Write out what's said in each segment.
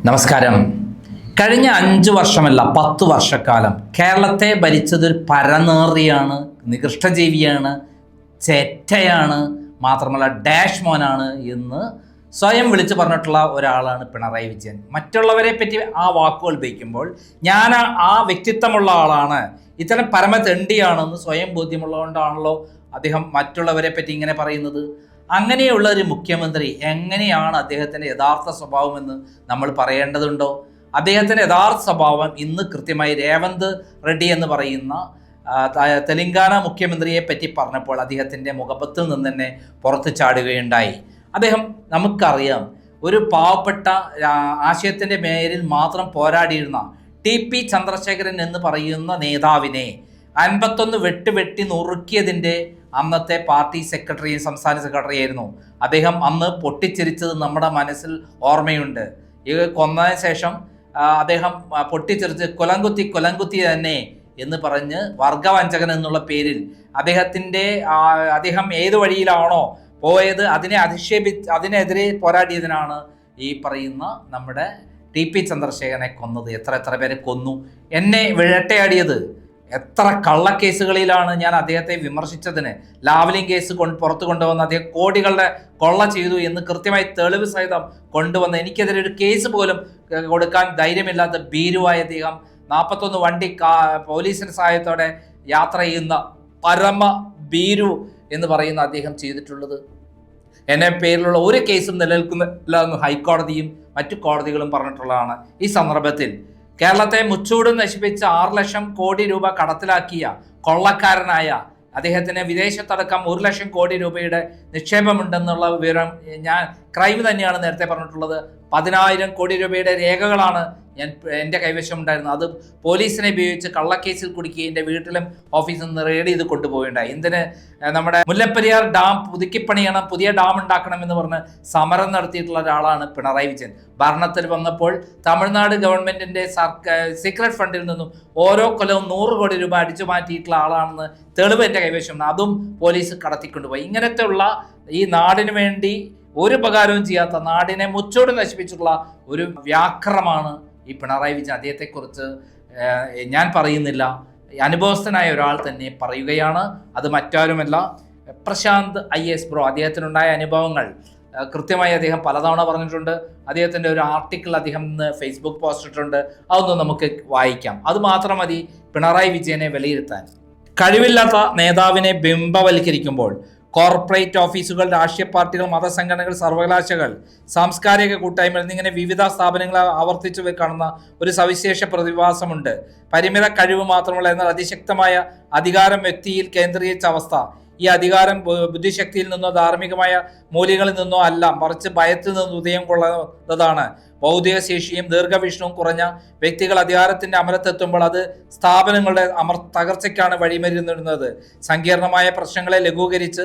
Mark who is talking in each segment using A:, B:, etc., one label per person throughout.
A: നമസ്കാരം. കഴിഞ്ഞ 5 വർഷമല്ല 10 വർഷക്കാലം കേരളത്തെ ഭരിച്ചതൊരു പരനേറിയാണ്, നികൃഷ്ടജീവിയാണ്, ചെറ്റയാണ്, മാത്രമല്ല ഡാഷ് മോനാണ് എന്ന് സ്വയം വിളിച്ചു പറഞ്ഞിട്ടുള്ള ഒരാളാണ് പിണറായി വിജയൻ. മറ്റുള്ളവരെ പറ്റി ആ വാക്കുകൾ ഉപയോഗിക്കുമ്പോൾ ഞാൻ ആ വ്യക്തിത്വമുള്ള ആളാണ്, ഇത്തരം പരമതെണ്ടിയാണെന്ന് സ്വയം ബോധ്യമുള്ളതുകൊണ്ടാണല്ലോ അദ്ദേഹം മറ്റുള്ളവരെ പറ്റി ഇങ്ങനെ പറയുന്നത്. അങ്ങനെയുള്ള ഒരു മുഖ്യമന്ത്രി എങ്ങനെയാണ് അദ്ദേഹത്തിൻ്റെ യഥാർത്ഥ സ്വഭാവമെന്ന് നമ്മൾ പറയേണ്ടതുണ്ടോ? അദ്ദേഹത്തിൻ്റെ യഥാർത്ഥ സ്വഭാവം ഇന്ന് കൃത്യമായി രേവന്ത് റെഡ്ഡി എന്ന് പറയുന്ന തെലങ്കാന മുഖ്യമന്ത്രിയെ പറ്റി പറഞ്ഞപ്പോൾ അദ്ദേഹത്തിൻ്റെ മുഖപത്തിൽ നിന്ന് തന്നെ പുറത്ത് ചാടുകയുണ്ടായി. അദ്ദേഹം നമുക്കറിയാം, ഒരു പാവപ്പെട്ട ആശയത്തിൻ്റെ മേലിൽ മാത്രം പോരാടിയിരുന്ന TP ചന്ദ്രശേഖരൻ എന്ന് പറയുന്ന നേതാവിനെ 51 വെട്ടി നുറുക്കിയതിൻ്റെ അന്നത്തെ പാർട്ടി സെക്രട്ടറിയും സംസ്ഥാന സെക്രട്ടറി ആയിരുന്നു അദ്ദേഹം. അന്ന് പൊട്ടിച്ചിരിച്ചത് നമ്മുടെ മനസ്സിൽ ഓർമ്മയുണ്ട്. ഈ കൊന്നതിന് ശേഷം അദ്ദേഹം പൊട്ടിച്ചിരിച്ച് കൊലംകുത്തി തന്നെ എന്ന് പറഞ്ഞ് വർഗവഞ്ചകൻ എന്നുള്ള പേരിൽ അദ്ദേഹം ഏത് വഴിയിലാണോ പോയത് അതിനെതിരെ പോരാടിയതിനാണ് ഈ പറയുന്ന നമ്മുടെ TP ചന്ദ്രശേഖരനെ കൊന്നത്. എത്ര പേരെ കൊന്നു, എന്നെ വേട്ടയാടിയത്. എത്ര കള്ളക്കേസുകളിലാണ് ഞാൻ അദ്ദേഹത്തെ വിമർശിച്ചതിന്. ലാവ്ലിൻ കേസ് പുറത്തു കൊണ്ടുവന്ന് അദ്ദേഹം കോടികളുടെ കൊള്ള ചെയ്തു എന്ന് കൃത്യമായി തെളിവ് സഹിതം കൊണ്ടുവന്ന് എനിക്കെതിരെ ഒരു കേസ് പോലും കൊടുക്കാൻ ധൈര്യമില്ലാത്ത ഭീരുവായ അദ്ദേഹം 41 വണ്ടി പോലീസിന്റെ സഹായത്തോടെ യാത്ര ചെയ്യുന്ന പരമ ഭീരു എന്ന് പറയുന്ന അദ്ദേഹം ചെയ്തിട്ടുള്ളത്. എന്നെ പേരിലുള്ള ഒരു കേസും നിലനിൽക്കുന്നില്ല എന്ന് ഹൈക്കോടതിയും മറ്റു കോടതികളും പറഞ്ഞിട്ടുള്ളതാണ്. ഈ സന്ദർഭത്തിൽ കേരളത്തെ മുച്ചൂടും നശിപ്പിച്ച 6 ലക്ഷം കോടി രൂപ കടത്തിലാക്കിയ കൊള്ളക്കാരനായ അദ്ദേഹത്തിന് വിദേശത്തടക്കം 1 ലക്ഷം കോടി രൂപയുടെ നിക്ഷേപമുണ്ടെന്നുള്ള വിവരം ക്രൈം തന്നെയാണ് നേരത്തെ പറഞ്ഞിട്ടുള്ളത്. 10,000 കോടി രൂപയുടെ രേഖകളാണ് എൻ്റെ കൈവശം ഉണ്ടായിരുന്നത്. അത് പോലീസിനെ ഉപയോഗിച്ച് കള്ളക്കേസിൽ കുടുക്കി എൻ്റെ വീട്ടിലും ഓഫീസിൽ നിന്ന് റെയ്ഡ് ചെയ്ത് കൊണ്ടുപോവുകയുണ്ടായി. എന്തിന്? നമ്മുടെ മുല്ലപ്പെരിയാർ ഡാം പുതുക്കിപ്പണിയണം, പുതിയ ഡാം ഉണ്ടാക്കണം എന്ന് പറഞ്ഞ് സമരം നടത്തിയിട്ടുള്ള ഒരാളാണ് പിണറായി വിജയൻ. ഭരണത്തിൽ വന്നപ്പോൾ തമിഴ്നാട് ഗവൺമെൻറ്റിൻ്റെ സീക്രട്ട് ഫണ്ടിൽ നിന്നും ഓരോ കൊല്ലവും 100 കോടി രൂപ അടിച്ചു മാറ്റിയിട്ടുള്ള ആളാണെന്ന് തെളിവ് എൻ്റെ കൈവശമുണ്ട്. അതും പോലീസ് കടത്തിക്കൊണ്ടുപോയി. ഇങ്ങനത്തെ ഉള്ള ഈ നാടിന് വേണ്ടി ഒരു ഉപകാരവും ചെയ്യാത്ത, നാടിനെ മുച്ചോട് നശിപ്പിച്ചിട്ടുള്ള ഒരു വ്യാഘ്രമാണ് ഈ പിണറായി വിജയൻ. അദ്ദേഹത്തെക്കുറിച്ച് ഞാൻ പറയുന്നില്ല, അനുഭവസ്ഥനായ ഒരാൾ തന്നെ പറയുകയാണ്. അത് മറ്റാരുമല്ല, പ്രശാന്ത് IAS ബ്രോ. അദ്ദേഹത്തിനുണ്ടായ അനുഭവങ്ങൾ കൃത്യമായി അദ്ദേഹം പലതവണ പറഞ്ഞിട്ടുണ്ട്. അദ്ദേഹത്തിൻ്റെ ഒരു ആർട്ടിക്കിൾ അദ്ദേഹം ഫേസ്ബുക്ക് പോസ്റ്റ് ഇട്ടിട്ടുണ്ട്. അതൊന്നും നമുക്ക് വായിക്കാം. അത് മാത്രം മതി പിണറായി വിജയനെ വിലയിരുത്താൻ. കഴിവില്ലാത്ത നേതാവിനെ ബിംബവൽക്കരിക്കുമ്പോൾ കോർപ്പറേറ്റ് ഓഫീസുകൾ, രാഷ്ട്രീയ പാർട്ടികൾ, മതസംഘടനകൾ, സർവകലാശാലകൾ, സാംസ്കാരിക കൂട്ടായ്മകൾ എന്നിങ്ങനെ വിവിധ സ്ഥാപനങ്ങൾ ആവർത്തിച്ചു കാണുന്ന ഒരു സവിശേഷ പ്രതിഭാസമുണ്ട്. പരിമിത കഴിവ് മാത്രമല്ല, എന്നാൽ അതിശക്തമായ അധികാരം വ്യക്തിയിൽ കേന്ദ്രീകരിച്ച അവസ്ഥ. ഈ അധികാരം ബുദ്ധിശക്തിയിൽ നിന്നോ ധാർമ്മികമായ മൂല്യങ്ങളിൽ നിന്നോ അല്ല, മറിച്ച് ഭയത്തിൽ നിന്ന് ഉദയം കൊള്ളുന്നതാണ്. ഭൗതിക ശേഷിയും ദീർഘവീക്ഷണവും കുറഞ്ഞ വ്യക്തികൾ അധികാരത്തിന്റെ അമരത്തെത്തുമ്പോൾ അത് സ്ഥാപനങ്ങളുടെ തകർച്ചയ്ക്കാണ് വഴിമരുന്നിടുന്നത്. സങ്കീർണമായ പ്രശ്നങ്ങളെ ലഘൂകരിച്ച്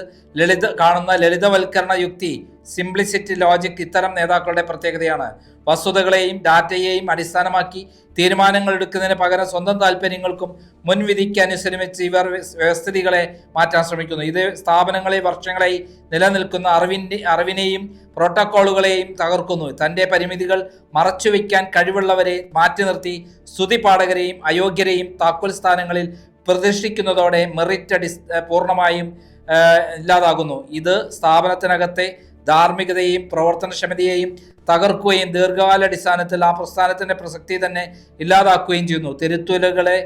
A: കാണുന്ന ലളിതവൽക്കരണ യുക്തി, സിംപ്ലിസിറ്റി ലോജിക് ഇത്തരം നേതാക്കളുടെ പ്രത്യേകതയാണ്. വസ്തുതകളെയും ഡാറ്റയെയും അടിസ്ഥാനമാക്കി തീരുമാനങ്ങൾ എടുക്കുന്നതിന് പകരം സ്വന്തം താല്പര്യങ്ങൾക്കും മുൻവിധിക്ക് അനുസരിച്ച് ഇവർ വ്യവസ്ഥിതികളെ മാറ്റാൻ ശ്രമിക്കുന്നു. ഇത് സ്ഥാപനങ്ങളെ വർഷങ്ങളായി നിലനിൽക്കുന്ന അറിവിനെയും പ്രോട്ടോക്കോളുകളെയും തകർക്കുന്നു. തൻ്റെ പരിമിതികൾ മറച്ചുവെക്കാൻ കഴിവുള്ളവരെ മാറ്റി നിർത്തി സ്തുതിപാഠകരെയും അയോഗ്യരെയും താക്കോൽ സ്ഥാനങ്ങളിൽ പ്രതിഷ്ഠിക്കുന്നതോടെ മെറിറ്റ് പൂർണ്ണമായും ഇല്ലാതാകുന്നു. ഇത് സ്ഥാപനത്തിനകത്തെ ധാർമ്മികതയെയും പ്രവർത്തനക്ഷമതയെയും തകർക്കുകയും ദീർഘകാലാടിസ്ഥാനത്തിൽ ആ പ്രസ്ഥാനത്തിന്റെ പ്രസക്തി തന്നെ ഇല്ലാതാക്കുകയും ചെയ്യുന്നു. തിരുത്തലുകളെ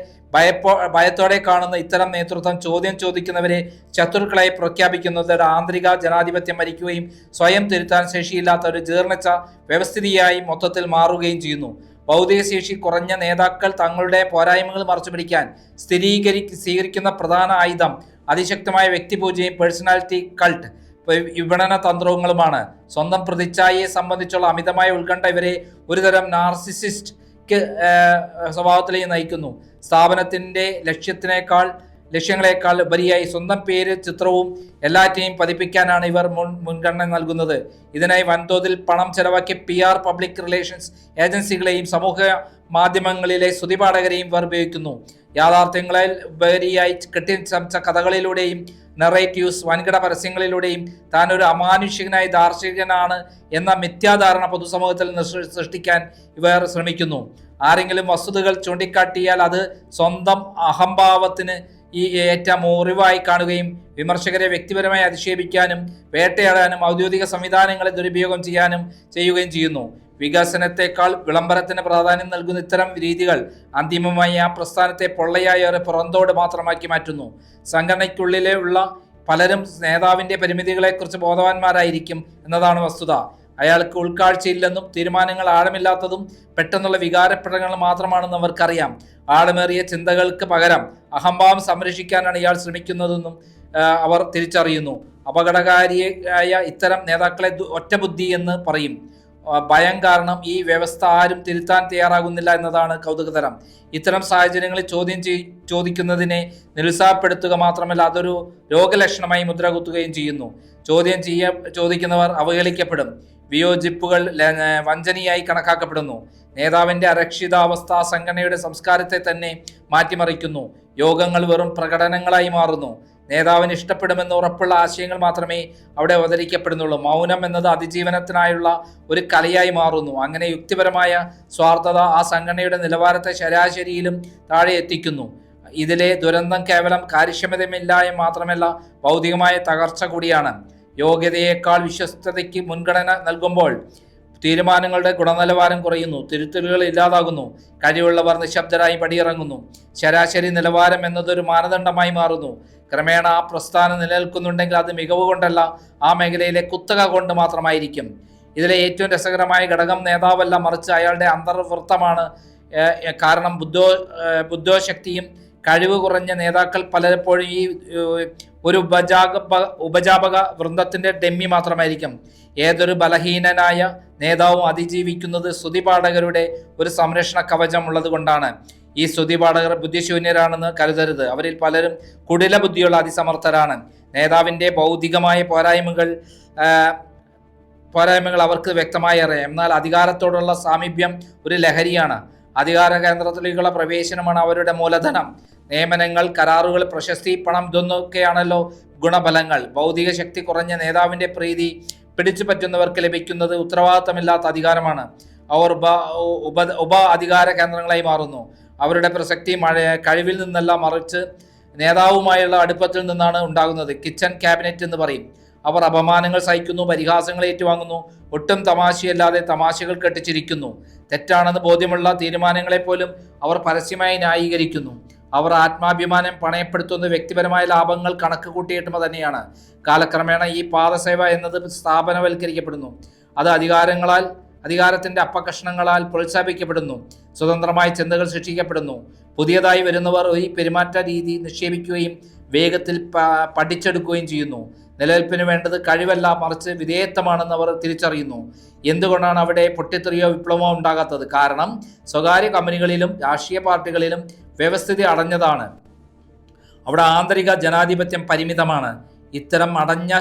A: ഭയത്തോടെ കാണുന്ന ഇത്തരം നേതൃത്വം ചോദ്യം ചോദിക്കുന്നവരെ ശത്രുക്കളായി പ്രഖ്യാപിക്കുന്നത് ആന്തരിക ജനാധിപത്യം മരിക്കുകയും സ്വയം തിരുത്താൻ ശേഷിയില്ലാത്ത ഒരു ജീർണിച്ച വ്യവസ്ഥിതിയായി മൊത്തത്തിൽ മാറുകയും ചെയ്യുന്നു. ഭൗതിക ശേഷി കുറഞ്ഞ നേതാക്കൾ തങ്ങളുടെ പോരായ്മകൾ മറച്ചുപിടിക്കാൻ സ്വീകരിക്കുന്ന പ്രധാന ആയുധം അതിശക്തമായ വ്യക്തിപൂജയും പേഴ്സണാലിറ്റി കൾട്ട് വിപണന തന്ത്രങ്ങളുമാണ്. സ്വന്തം പ്രതിച്ഛായയെ സംബന്ധിച്ചുള്ള അമിതമായ ഉത്കണ്ഠ ഇവരെ ഒരുതരം നാർസിസിസ്റ്റ് സ്വഭാവത്തിലേക്ക് നയിക്കുന്നു. സ്ഥാപനത്തിന്റെ ലക്ഷ്യങ്ങളെക്കാൾ ഉപരിയായി സ്വന്തം പേര്, ചിത്രവും എല്ലാറ്റിനെയും പതിപ്പിക്കാനാണ് ഇവർ മുൻഗണന നൽകുന്നത്. ഇതിനായി വൻതോതിൽ പണം ചെലവാക്കി PR പബ്ലിക് റിലേഷൻസ് ഏജൻസികളെയും സമൂഹ മാധ്യമങ്ങളിലെ സ്തുതിപാഠകരെയും ഇവർ ഉപയോഗിക്കുന്നു. യാഥാർത്ഥ്യങ്ങളിൽ ഉപരിയായി കെട്ടിച്ചമച്ച കഥകളിലൂടെയും നെറേറ്റീവ്സ്, വൻകിട പരസ്യങ്ങളിലൂടെയും താൻ ഒരു അമാനുഷികനായ ദാർശനികനാണ് എന്ന മിഥ്യാധാരണ പൊതുസമൂഹത്തിൽ സൃഷ്ടിക്കാൻ ഇവർ ശ്രമിക്കുന്നു. ആരെങ്കിലും വസ്തുതകൾ ചൂണ്ടിക്കാട്ടിയാൽ അത് സ്വന്തം അഹംഭാവത്തിന് ഈ ഏറ്റ മുറിവായി കാണുകയും വിമർശകരെ വ്യക്തിപരമായി അധിക്ഷേപിക്കാനും വേട്ടയാടാനും ഔദ്യോഗിക സംവിധാനങ്ങളെ ദുരുപയോഗം ചെയ്യുകയും ചെയ്യുന്നു. വികസനത്തെക്കാൾ വിളംബരത്തിന് പ്രാധാന്യം നൽകുന്ന ഇത്തരം രീതികൾ അന്തിമമായി ആ പ്രസ്ഥാനത്തെ പൊള്ളയായ ഒരു പുറന്തോട് മാത്രമാക്കി മാറ്റുന്നു. സംഘടനയ്ക്കുള്ളിലെ ഉള്ള പലരും നേതാവിൻ്റെ പരിമിതികളെക്കുറിച്ച് ബോധവാന്മാരായിരിക്കും എന്നതാണ് വസ്തുത. അയാൾക്ക് ഉൾക്കാഴ്ചയില്ലെന്നും തീരുമാനങ്ങൾ ആഴമില്ലാത്തതും പെട്ടെന്നുള്ള വികാരപ്രകടനങ്ങൾ മാത്രമാണെന്ന് അവർക്കറിയാം. ആഴമേറിയ ചിന്തകൾക്ക് പകരം അഹംഭാവം സംരക്ഷിക്കാനാണ് ഇയാൾ ശ്രമിക്കുന്നതെന്നും അവർ തിരിച്ചറിയുന്നു. അപകടകാരിയായ ഇത്തരം നേതാക്കളെ ഒറ്റബുദ്ധി എന്ന് പറയും. ഭയം കാരണം ഈ വ്യവസ്ഥ ആരും തിരുത്താൻ തയ്യാറാകുന്നില്ല എന്നതാണ് കൗതുകതരം. ഇത്തരം സാഹചര്യങ്ങളിൽ ചോദിക്കുന്നതിനെ നിരുത്സാഹപ്പെടുത്തുക മാത്രമല്ല അതൊരു രോഗലക്ഷണമായി മുദ്രകുത്തുകയും ചെയ്യുന്നു. ചോദിക്കുന്നവർ അവഹേളിക്കപ്പെടും. വിയോജിപ്പുകൾ വഞ്ചനയായി കണക്കാക്കപ്പെടുന്നു. നേതാവിന്റെ അരക്ഷിതാവസ്ഥ സംഘടനയുടെ സംസ്കാരത്തെ തന്നെ മാറ്റിമറിക്കുന്നു. യോഗങ്ങൾ വെറും പ്രകടനങ്ങളായി മാറുന്നു. നേതാവിന് ഇഷ്ടപ്പെടുമെന്ന് ഉറപ്പുള്ള ആശയങ്ങൾ മാത്രമേ അവിടെ അവതരിക്കപ്പെടുന്നുള്ളൂ. മൗനം എന്നത് അതിജീവനത്തിനായുള്ള ഒരു കലയായി മാറുന്നു. അങ്ങനെ യുക്തിപരമായ സ്വാർത്ഥത ആ സംഘടനയുടെ നിലവാരത്തെ ശരാശരിയിലും താഴെ എത്തിക്കുന്നു. ഇതിലെ ദുരന്തം കേവലം കാര്യക്ഷമതയില്ലായ്മ മാത്രമല്ല ഭൗതികമായ തകർച്ച കൂടിയാണ്. യോഗ്യതയേക്കാൾ വിശ്വസ്തതയ്ക്ക് മുൻഗണന നൽകുമ്പോൾ തീരുമാനങ്ങളുടെ ഗുണനിലവാരം കുറയുന്നു. തിരുത്തലുകൾ ഇല്ലാതാകുന്നു. കഴിവുള്ളവർ നിശബ്ദരായി പടിയിറങ്ങുന്നു. ശരാശരി നിലവാരം എന്നതൊരു മാനദണ്ഡമായി മാറുന്നു. ക്രമേണ ആ പ്രസ്ഥാനം നിലനിൽക്കുന്നുണ്ടെങ്കിൽ അത് മികവ് കൊണ്ടല്ല, ആ മേഖലയിലെ കുത്തക കൊണ്ട് മാത്രമായിരിക്കും. ഇതിലെ ഏറ്റവും രസകരമായ ഘടകം നേതാവല്ല, മറിച്ച് അയാളുടെ അന്തർവൃത്തമാണ്. കാരണം ബുദ്ധിശക്തിയും കഴിവ് കുറഞ്ഞ നേതാക്കൾ പലപ്പോഴും ഈ ഒരു ഉപജാപക വൃന്ദത്തിന്റെ ഡെമ്മി മാത്രമായിരിക്കും. ഏതൊരു ബലഹീനനായ നേതാവും അതിജീവിക്കുന്നത് സ്തുതിപാഠകരുടെ ഒരു സംരക്ഷണ കവചം ഉള്ളത് കൊണ്ടാണ്. ഈ സ്തുതിപാഠകർ ബുദ്ധിശൂന്യരാണെന്ന് കരുതരുത്. അവരിൽ പലരും കുടില ബുദ്ധിയുള്ള അതിസമർത്ഥരാണ്. നേതാവിൻ്റെ ഭൗതികമായ പോരായ്മകൾ അവർക്ക് വ്യക്തമായി അറിയാം. എന്നാൽ അധികാരത്തോടുള്ള സാമീപ്യം ഒരു ലഹരിയാണ്. അധികാര കേന്ദ്രത്തിലേക്കുള്ള പ്രവേശനമാണ് അവരുടെ മൂലധനം. നിയമനങ്ങൾ, കരാറുകൾ, പ്രശസ്തി, പണം, ഇതൊന്നൊക്കെയാണല്ലോ ഗുണഫലങ്ങൾ. ഭൗതിക ശക്തി കുറഞ്ഞ നേതാവിൻ്റെ പ്രീതി പിടിച്ചു പറ്റുന്നവർക്ക് ലഭിക്കുന്നത് ഉത്തരവാദിത്തമില്ലാത്ത അധികാരമാണ്. അവർ ഉപ അധികാര കേന്ദ്രങ്ങളായി മാറുന്നു. അവരുടെ പ്രസക്തി കഴിവിൽ നിന്നല്ല, മറിച്ച് നേതാവുമായുള്ള അടുപ്പത്തിൽ നിന്നാണ് ഉണ്ടാകുന്നത്. കിച്ചൺ ക്യാബിനറ്റ് എന്ന് പറയും. അവർ അപമാനങ്ങൾ സഹിക്കുന്നു, പരിഹാസങ്ങൾ ഏറ്റുവാങ്ങുന്നു, ഒട്ടും തമാശയല്ലാതെ തമാശകൾ കെട്ടിച്ചിരിക്കുന്നു. തെറ്റാണെന്ന് ബോധ്യമുള്ള തീരുമാനങ്ങളെപ്പോലും അവർ പരസ്യമായി ന്യായീകരിക്കുന്നു. അവർ ആത്മാഭിമാനം പണയപ്പെടുത്തുന്ന വ്യക്തിപരമായ ലാഭങ്ങൾ കണക്ക് കൂട്ടിയിട്ടും തന്നെയാണ്. കാലക്രമേണ ഈ പാദസേവ എന്നത് സ്ഥാപനവൽക്കരിക്കപ്പെടുന്നു. അത് അധികാരത്തിന്റെ അപ്പകഷ്ണങ്ങളാൽ പ്രോത്സാഹിപ്പിക്കപ്പെടുന്നു. സ്വതന്ത്രമായ ചിന്തകൾ സൃഷ്ടിക്കപ്പെടുന്നു. പുതിയതായി വരുന്നവർ ഈ പെരുമാറ്റ രീതി നിക്ഷേപിക്കുകയും വേഗത്തിൽ പഠിച്ചെടുക്കുകയും ചെയ്യുന്നു. നിലനിൽപ്പിന് വേണ്ടത് കഴിവല്ല, മറിച്ച് വിധേയത്വമാണെന്ന് അവർ തിരിച്ചറിയുന്നു. എന്തുകൊണ്ടാണ് അവിടെ പൊട്ടിത്തെറിയോ വിപ്ലവമോ ഉണ്ടാകാത്തത്? കാരണം സ്വകാര്യ കമ്പനികളിലും രാഷ്ട്രീയ പാർട്ടികളിലും വ്യവസ്ഥിതി അടഞ്ഞതാണ്. അവിടെ ആന്തരിക ജനാധിപത്യം പരിമിതമാണ്. ഇത്തരം അടഞ്ഞ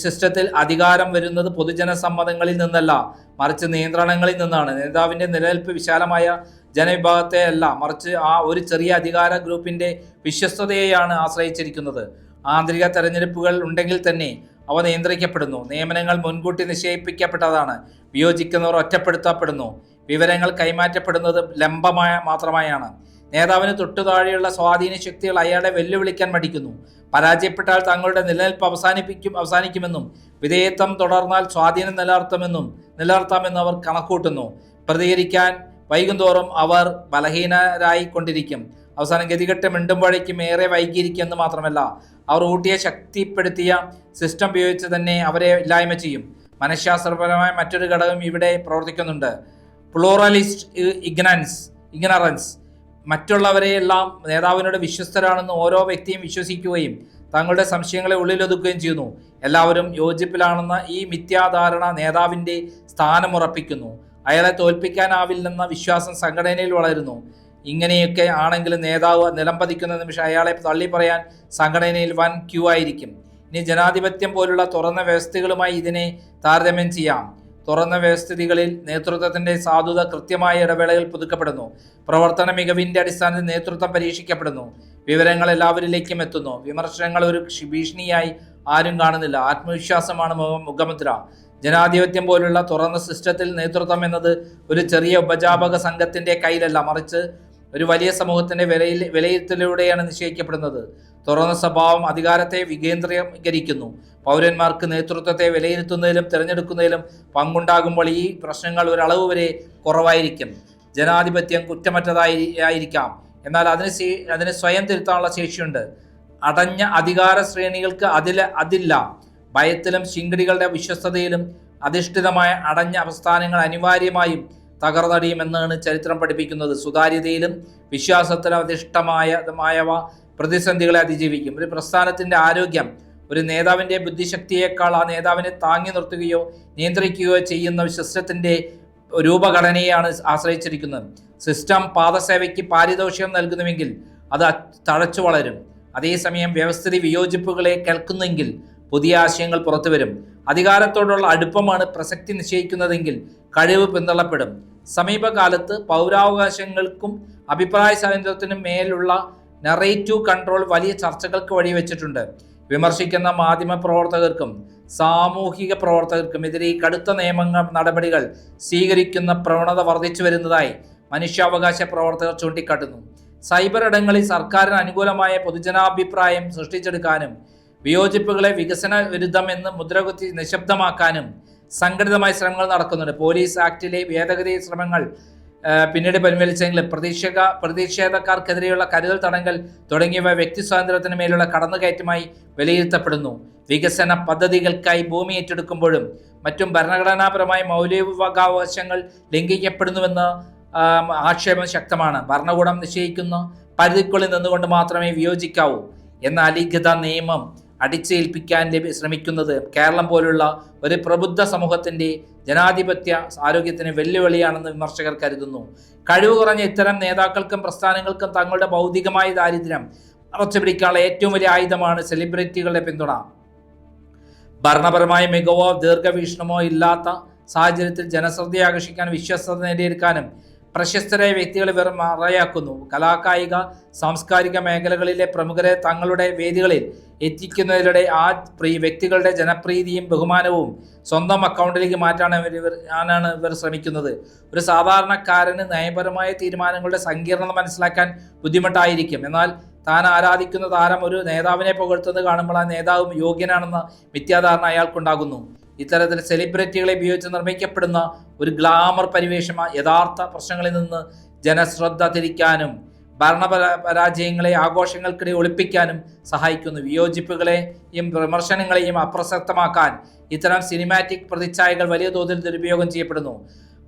A: സിസ്റ്റത്തിൽ അധികാരം വരുന്നത് പൊതുജന സമ്മതങ്ങളിൽ നിന്നല്ല, മറിച്ച് നിയന്ത്രണങ്ങളിൽ നിന്നാണ്. നേതാവിൻ്റെ നിലനിൽപ്പ് വിശാലമായ ജനവിഭാഗത്തെ അല്ല, മറിച്ച് ആ ഒരു ചെറിയ അധികാര ഗ്രൂപ്പിൻ്റെ വിശ്വസ്തതയെയാണ് ആശ്രയിച്ചിരിക്കുന്നത്. ആന്തരിക തെരഞ്ഞെടുപ്പുകൾ ഉണ്ടെങ്കിൽ തന്നെ അവ നിയന്ത്രിക്കപ്പെടുന്നു. നിയമനങ്ങൾ മുൻകൂട്ടി നിശ്ചയിപ്പിക്കപ്പെട്ടതാണ്. വിയോജിക്കുന്നവർ ഒറ്റപ്പെടുത്തപ്പെടുന്നു. വിവരങ്ങൾ കൈമാറ്റപ്പെടുന്നത് മാത്രമായാണ്. നേതാവിന് തൊട്ടുതാഴെയുള്ള സ്വാധീന ശക്തികൾ അയാളെ വെല്ലുവിളിക്കാൻ മടിക്കുന്നു. പരാജയപ്പെട്ടാൽ തങ്ങളുടെ നിലനിൽപ്പ് അവസാനിക്കുമെന്നും വിധേയത്വം തുടർന്നാൽ സ്വാധീനം നിലനിർത്താമെന്നും അവർ കണക്കൂട്ടുന്നു. പ്രതികരിക്കാൻ വൈകുന്തോറും അവർ ബലഹീനരായി കൊണ്ടിരിക്കും. അവസാനം ഗതികെട്ട് മിണ്ടുമ്പോഴേക്കും ഏറെ വൈകിയിരിക്കുമെന്ന് മാത്രമല്ല, അവർ ഊട്ടിയെ ശക്തിപ്പെടുത്തിയ സിസ്റ്റം ഉപയോഗിച്ച് തന്നെ അവരെ ഇല്ലായ്മ ചെയ്യും. മനഃശാസ്ത്രപരമായ മറ്റൊരു ഘടകം ഇവിടെ പ്രവർത്തിക്കുന്നുണ്ട്. Pluralist ignorance. മറ്റുള്ളവരെയെല്ലാം നേതാവിനോട് വിശ്വസ്തരാണെന്ന് ഓരോ വ്യക്തിയും വിശ്വസിക്കുകയും തങ്ങളുടെ സംശയങ്ങളെ ഉള്ളിലൊതുക്കുകയും ചെയ്യുന്നു. എല്ലാവരും യോജിപ്പിലാണെന്ന ഈ മിഥ്യാധാരണ നേതാവിൻ്റെ സ്ഥാനമുറപ്പിക്കുന്നു. അയാളെ തോൽപ്പിക്കാനാവില്ലെന്ന വിശ്വാസം സംഘടനയിൽ വളരുന്നു. ഇങ്ങനെയൊക്കെ ആണെങ്കിലും നേതാവ് നിലംപതിക്കുന്ന നിമിഷം അയാളെ തള്ളിപ്പറയാൻ സംഘടനയിൽ വൻ ക്യൂ ആയിരിക്കും. ഇനി ജനാധിപത്യം പോലുള്ള തുറന്ന വ്യവസ്ഥകളുമായി ഇതിനെ താരതമ്യം ചെയ്യാം. തുറന്ന വ്യവസ്ഥിതികളിൽ നേതൃത്വത്തിന്റെ സാധുത കൃത്യമായ ഇടവേളകൾ പുതുക്കപ്പെടുന്നു. പ്രവർത്തന മികവിന്റെ അടിസ്ഥാനത്തിൽ നേതൃത്വം പരീക്ഷിക്കപ്പെടുന്നു. വിവരങ്ങൾ എല്ലാവരിലേക്കും എത്തുന്നു. വിമർശനങ്ങൾ ഒരു ഭീഷണിയായി ആരും കാണുന്നില്ല. ആത്മവിശ്വാസമാണ് മുഖമുദ്ര. ജനാധിപത്യം പോലുള്ള തുറന്ന സിസ്റ്റത്തിൽ നേതൃത്വം എന്നത് ഒരു ചെറിയ ഉപജാപക സംഘത്തിന്റെ കയ്യിലല്ല, മറിച്ച് ഒരു വലിയ സമൂഹത്തിന്റെ വിലയിരുത്തലിലൂടെയാണ് നിശ്ചയിക്കപ്പെടുന്നത്. തുറന്ന സ്വഭാവം അധികാരത്തെ വികേന്ദ്രീകരിക്കുന്നു. പൗരന്മാർക്ക് നേതൃത്വത്തെ വിലയിരുത്തുന്നതിലും തിരഞ്ഞെടുക്കുന്നതിലും പങ്കുണ്ടാകുമ്പോൾ ഈ പ്രശ്നങ്ങൾ ഒരളവ് വരെ കുറവായിരിക്കും. ജനാധിപത്യം കുറ്റമറ്റതായിരിക്കാം, എന്നാൽ അതിന് സ്വയം തിരുത്താനുള്ള ശേഷിയുണ്ട്. അടഞ്ഞ അധികാര ശ്രേണികൾക്ക് അതില്ല. ഭയത്തിലും ശിങ്കിടികളുടെ വിശ്വസ്തതയിലും അധിഷ്ഠിതമായ അടഞ്ഞ അവസ്ഥാനങ്ങൾ തകർന്നടിയുമെന്നാണ് ചരിത്രം പഠിപ്പിക്കുന്നത്. സുതാര്യതയിലും വിശ്വാസത്തിലും അധിഷ്ഠമായവ പ്രതിസന്ധികളെ അതിജീവിക്കും. ഒരു പ്രസ്ഥാനത്തിന്റെ ആരോഗ്യം ഒരു നേതാവിന്റെ ബുദ്ധിശക്തിയേക്കാൾ ആ നേതാവിനെ താങ്ങി നിർത്തുകയോ നിയന്ത്രിക്കുകയോ ചെയ്യുന്ന സിസ്റ്റത്തിന്റെ രൂപഘടനയാണ് ആശ്രയിച്ചിരിക്കുന്നത്. സിസ്റ്റം പാദസേവയ്ക്ക് പാരിതോഷികം നൽകുന്നുവെങ്കിൽ അത് തഴച്ചു വളരും. അതേസമയം വ്യവസ്ഥിതി വിയോജിപ്പുകളെ കേൾക്കുന്നെങ്കിൽ പുതിയ ആശയങ്ങൾ പുറത്തുവരും. അധികാരത്തോടുള്ള അടുപ്പമാണ് പ്രസക്തി നിശ്ചയിക്കുന്നതെങ്കിൽ കഴിവ് പിന്തള്ളപ്പെടും. സമീപകാലത്ത് പൗരാവകാശങ്ങൾക്കും അഭിപ്രായ സ്വാതന്ത്ര്യത്തിനും മേലുള്ള നറേറ്റീവ് കൺട്രോൾ വലിയ ചർച്ചകൾക്ക് വഴിവെച്ചിട്ടുണ്ട്. വിമർശിക്കുന്ന മാധ്യമ പ്രവർത്തകർക്കും സാമൂഹിക പ്രവർത്തകർക്കും എതിരെ കടുത്ത നടപടികൾ സ്വീകരിക്കുന്ന പ്രവണത വർദ്ധിച്ചു വരുന്നതായി മനുഷ്യാവകാശ പ്രവർത്തകർ ചൂണ്ടിക്കാട്ടുന്നു. സൈബർ ഇടങ്ങളിൽ സർക്കാരിന് അനുകൂലമായ പൊതുജനാഭിപ്രായം സൃഷ്ടിച്ചെടുക്കാനും വിയോജിപ്പുകളെ വികസന വിരുദ്ധമെന്ന് മുദ്രകുത്തി നിശബ്ദമാക്കാനും സംഘടിതമായ ശ്രമങ്ങൾ നടക്കുന്നുണ്ട്. പോലീസ് ആക്ടിലെ ഭേദഗതി ശ്രമങ്ങൾ പിന്നീട് പിൻവലിച്ചെങ്കിലും പ്രതിഷേധക്കാർക്കെതിരെയുള്ള കരുതൽ തടങ്കൽ തുടങ്ങിയവ വ്യക്തി സ്വാതന്ത്ര്യത്തിന് മേലുള്ള കടന്നുകയറ്റമായി വിലയിരുത്തപ്പെടുന്നു. വികസന പദ്ധതികൾക്കായി ഭൂമി ഏറ്റെടുക്കുമ്പോഴും മറ്റും ഭരണഘടനാപരമായ മൗലികാവകാശങ്ങൾ ലംഘിക്കപ്പെടുന്നുവെന്ന ആക്ഷേപം ശക്തമാണ്. ഭരണകൂടം നിശ്ചയിക്കുന്ന പരിധിക്കുള്ളിൽ നിന്നുകൊണ്ട് മാത്രമേ വിയോജിക്കാവൂ എന്ന അലിഖിത നിയമം അടിച്ചേൽപ്പിക്കാൻ ശ്രമിക്കുന്നത് കേരളം പോലുള്ള ഒരു പ്രബുദ്ധ സമൂഹത്തിന്റെ ജനാധിപത്യ ആരോഗ്യത്തിന് വെല്ലുവിളിയാണെന്ന് വിമർശകർ കരുതുന്നു. കഴിവ് കുറഞ്ഞ ഇത്തരം നേതാക്കൾക്കും പ്രസ്ഥാനങ്ങൾക്കും തങ്ങളുടെ ഭൗതികമായ ദാരിദ്ര്യം അറച്ചുപിടിക്കാനുള്ള ഏറ്റവും വലിയ ആയുധമാണ് സെലിബ്രിറ്റികളുടെ പിന്തുണ. ഭരണപരമായ മികവോ ദീർഘവീക്ഷണമോ ഇല്ലാത്ത സാഹചര്യത്തിൽ ജനശ്രദ്ധയെ ആകർഷിക്കാനും വിശ്വസ്തത നേടിയെടുക്കാനും പ്രശസ്തരായ വ്യക്തികളെ വെറും മറയാക്കുന്നു. കായിക സാംസ്കാരിക മേഖലകളിലെ പ്രമുഖരെ തങ്ങളുടെ വേദികളിൽ എത്തിക്കുന്നതിലൂടെ ആ വ്യക്തികളുടെ ജനപ്രീതിയും ബഹുമാനവും സ്വന്തം അക്കൗണ്ടിലേക്ക് മാറ്റാനാണ് ഇവർ ശ്രമിക്കുന്നത്. ഒരു സാധാരണക്കാരന് നയപരമായ തീരുമാനങ്ങളുടെ സങ്കീർണത മനസ്സിലാക്കാൻ ബുദ്ധിമുട്ടായിരിക്കും. എന്നാൽ താൻ ആരാധിക്കുന്ന താരം ഒരു നേതാവിനെ പുകഴ്ത്തുന്നത് കാണുമ്പോൾ ആ നേതാവും യോഗ്യനാണെന്ന മിഥ്യാധാരണ അയാൾക്കുണ്ടാകുന്നു. ഇത്തരത്തിൽ സെലിബ്രിറ്റികളെ ഉപയോഗിച്ച് നിർമ്മിക്കപ്പെടുന്ന ഒരു ഗ്ലാമർ പരിവേഷം യഥാർത്ഥ പ്രശ്നങ്ങളിൽ നിന്ന് ജനശ്രദ്ധ തിരിക്കാനും ഭരണപരാജയങ്ങളെ ആഘോഷങ്ങൾക്കിടെ ഒളിപ്പിക്കാനും സഹായിക്കുന്നു. വിയോജിപ്പുകളെയും വിമർശനങ്ങളെയും അപ്രസക്തമാക്കാൻ ഇത്തരം സിനിമാറ്റിക് പ്രതിച്ഛായകൾ വലിയ തോതിൽ ദുരുപയോഗം ചെയ്യപ്പെടുന്നു.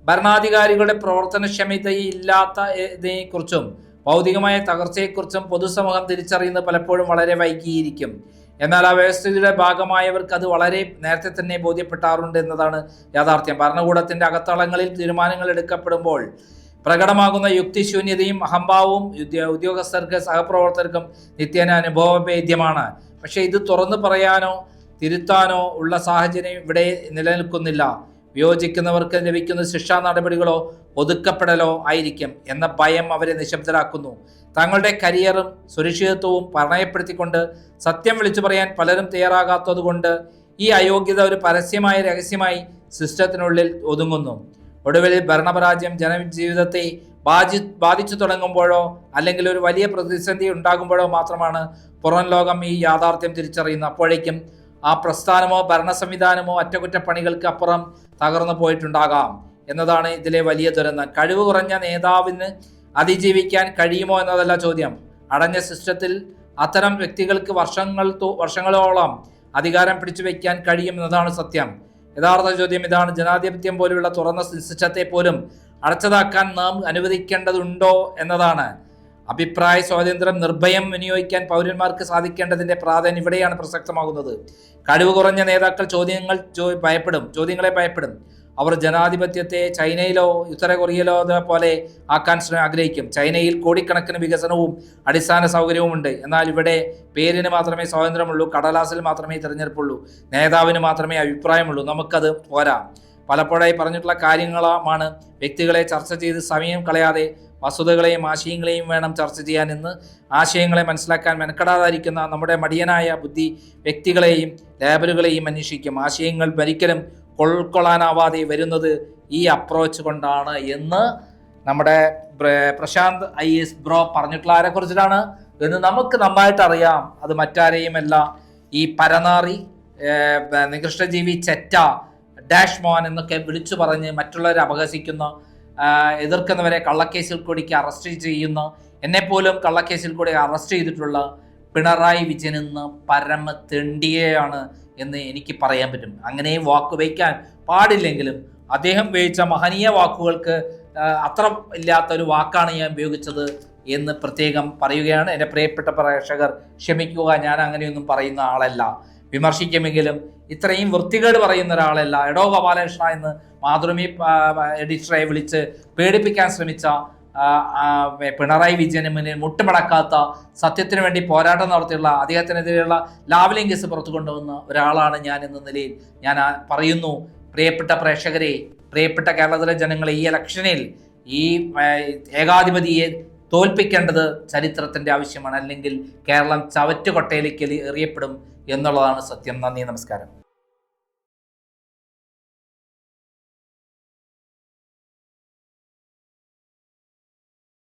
A: ഭരണാധികാരികളുടെ പ്രവർത്തനക്ഷമതയില്ലാത്തതിനെക്കുറിച്ചും ഭൗതികമായ തകർച്ചയെക്കുറിച്ചും പൊതുസമൂഹം തിരിച്ചറിയുന്നത് പലപ്പോഴും വളരെ വൈകിയിരിക്കും. എന്നാൽ ആ വ്യവസ്ഥിതിയുടെ ഭാഗമായവർക്ക് അത് വളരെ നേരത്തെ തന്നെ ബോധ്യപ്പെട്ടാറുണ്ട് എന്നതാണ് യാഥാർത്ഥ്യം. ഭരണകൂടത്തിന്റെ അകത്തളങ്ങളിൽ തീരുമാനങ്ങൾ എടുക്കപ്പെടുമ്പോൾ പ്രകടമാകുന്ന യുക്തിശൂന്യതയും അഹംഭാവവും ഉദ്യോഗസ്ഥർക്ക് സഹപ്രവർത്തകർക്കും നിത്യേന അനുഭവവേദ്യമാണ്. പക്ഷേ ഇത് തുറന്നു പറയാനോ തിരുത്താനോ ഉള്ള സാഹചര്യം ഇവിടെ നിലനിൽക്കുന്നില്ല. വിയോജിക്കുന്നവർക്ക് ലഭിക്കുന്ന ശിക്ഷാ നടപടികളോ ഒതുക്കപ്പെടലോ ആയിരിക്കും എന്ന ഭയം അവരെ നിശബ്ദരാക്കുന്നു. തങ്ങളുടെ കരിയറും സുരക്ഷിതത്വവും പണയപ്പെടുത്തിക്കൊണ്ട് സത്യം വിളിച്ചു പറയാൻ പലരും തയ്യാറാകാത്തതുകൊണ്ട് ഈ അയോഗ്യത ഒരു പരസ്യമായ രഹസ്യമായി സിസ്റ്റത്തിനുള്ളിൽ ഒതുങ്ങുന്നു. ഒടുവിൽ ഭരണപരാജയം ജനജീവിതത്തെ ബാധിച്ചു തുടങ്ങുമ്പോഴോ അല്ലെങ്കിൽ ഒരു വലിയ പ്രതിസന്ധി ഉണ്ടാകുമ്പോഴോ മാത്രമാണ് പുറം ലോകം ഈ യാഥാർത്ഥ്യം തിരിച്ചറിയുന്നത്. അപ്പോഴേക്കും ആ പ്രസ്ഥാനമോ ഭരണ സംവിധാനമോ അറ്റകുറ്റപ്പണികൾക്ക് അപ്പുറം തകർന്നു പോയിട്ടുണ്ടാകാം എന്നതാണ് ഇതിലെ വലിയ ദുരന്തം. കഴിവ് കുറഞ്ഞ നേതാവിന് അതിജീവിക്കാൻ കഴിയുമോ എന്നതല്ല ചോദ്യം. അടഞ്ഞ സിസ്റ്റത്തിൽ അത്തരം വ്യക്തികൾക്ക് വർഷങ്ങളോളം അധികാരം പിടിച്ചു വയ്ക്കാൻ കഴിയും എന്നതാണ് സത്യം. യഥാർത്ഥ ചോദ്യം ഇതാണ്: ജനാധിപത്യം പോലുള്ള തുറന്ന സിസ്റ്റത്തെ പോലും അടച്ചതാക്കാൻ നാം അനുവദിക്കേണ്ടതുണ്ടോ എന്നതാണ്. അഭിപ്രായ സ്വാതന്ത്ര്യം നിർഭയം വിനിയോഗിക്കാൻ പൗരന്മാർക്ക് സാധിക്കേണ്ടതിന്റെ പ്രാധാന്യം ഇവിടെയാണ് പ്രസക്തമാകുന്നത്. കഴിവ് കുറഞ്ഞ നേതാക്കൾ ചോദ്യങ്ങളെ ഭയപ്പെടും. അവർ ജനാധിപത്യത്തെ ചൈനയിലോ ഉത്തര കൊറിയയിലോ പോലെ ആക്കാൻ ആഗ്രഹിക്കും. ചൈനയിൽ കോടിക്കണക്കിന് വികസനവും അടിസ്ഥാന സൗകര്യവുമുണ്ട്. എന്നാൽ ഇവിടെ പേരിന് മാത്രമേ സ്വാതന്ത്ര്യമുള്ളൂ, കടലാസിൽ മാത്രമേ തിരഞ്ഞെടുപ്പുള്ളൂ, നേതാവിന് മാത്രമേ അഭിപ്രായമുള്ളൂ. നമുക്കത് പോരാ. പലപ്പോഴായി പറഞ്ഞിട്ടുള്ള കാര്യങ്ങളാണ്. വ്യക്തികളെ ചർച്ച ചെയ്ത് സമയം കളയാതെ വസ്തുതകളെയും ആശയങ്ങളെയും വേണം ചർച്ച ചെയ്യാൻ. എന്ന് ആശയങ്ങളെ മനസ്സിലാക്കാൻ മെനക്കെടാതിരിക്കുന്ന നമ്മുടെ മടിയനായ ബുദ്ധി വ്യക്തികളെയും ലേബലുകളെയും അന്വേഷിക്കും. ആശയങ്ങൾ ഒരിക്കലും ഉൾക്കൊള്ളാനാവാതെ വരുന്നത് ഈ അപ്രോച്ച് കൊണ്ടാണ് എന്ന് നമ്മുടെ പ്രശാന്ത് IAS ബ്രോ പറഞ്ഞിട്ടുള്ള ആരെ കുറിച്ചിട്ടാണ് എന്ന് നമുക്ക് നന്നായിട്ട് അറിയാം. അത് മറ്റാരെയുമല്ല, ഈ പരനാറി, നികൃഷ്ടജീവി, ചെറ്റ, ഡാഷ് മോൻ എന്നൊക്കെ വിളിച്ചു പറഞ്ഞ് മറ്റുള്ളവരെ അപഹസിക്കുന്ന, എതിർക്കുന്നവരെ കള്ളക്കേസിൽ കൂടി അറസ്റ്റ് ചെയ്യുന്ന, എന്നെപ്പോലും കള്ളക്കേസിൽ കൂടി അറസ്റ്റ് ചെയ്തിട്ടുള്ള പിണറായി വിജയൻ എന്ന് പരമ തെണ്ടിയെയാണ് എന്ന് എനിക്ക് പറയാൻ പറ്റും. അങ്ങനെ വാക്ക് വയ്ക്കാൻ പാടില്ലെങ്കിലും അദ്ദേഹം ഉപയോഗിച്ച മഹനീയ വാക്കുകൾക്ക് അത്ര ഇല്ലാത്തൊരു വാക്കാണ് ഞാൻ ഉപയോഗിച്ചത് എന്ന് പ്രത്യേകം പറയുകയാണ്. എൻ്റെ പ്രിയപ്പെട്ട പ്രേക്ഷകർ ക്ഷമിക്കുക, ഞാൻ അങ്ങനെയൊന്നും പറയുന്ന ആളല്ല. വിമർശിക്കുമെങ്കിലും ഇത്രയും വൃത്തികേട് പറയുന്ന ഒരാളല്ല. എടോ ഗോപാലകൃഷ്ണ എന്ന് മാതൃഭൂമി എഡിറ്ററെ വിളിച്ച് പേടിപ്പിക്കാൻ ശ്രമിച്ച പിണറായി വിജയന് മുന്നിൽ മുട്ടുമടക്കാത്ത, സത്യത്തിന് വേണ്ടി പോരാട്ടം നടത്തിയുള്ള, അദ്ദേഹത്തിനെതിരെയുള്ള ലാവ്ലിംഗ് കേസ് പുറത്തു കൊണ്ടുവന്ന ഒരാളാണ് ഞാൻ എന്ന നിലയിൽ ഞാൻ പറയുന്നു. പ്രിയപ്പെട്ട പ്രേക്ഷകരെ, പ്രിയപ്പെട്ട കേരളത്തിലെ ജനങ്ങളെ, ഈ ഇലക്ഷനിൽ ഈ ഏകാധിപതിയെ തോൽപ്പിക്കേണ്ടത് ചരിത്രത്തിൻ്റെ ആവശ്യമാണ്. അല്ലെങ്കിൽ കേരളം ചവറ്റുകൊട്ടയിലേക്ക് എറിയപ്പെടും എന്നുള്ളതാണ് സത്യം. നന്ദി, നമസ്കാരം.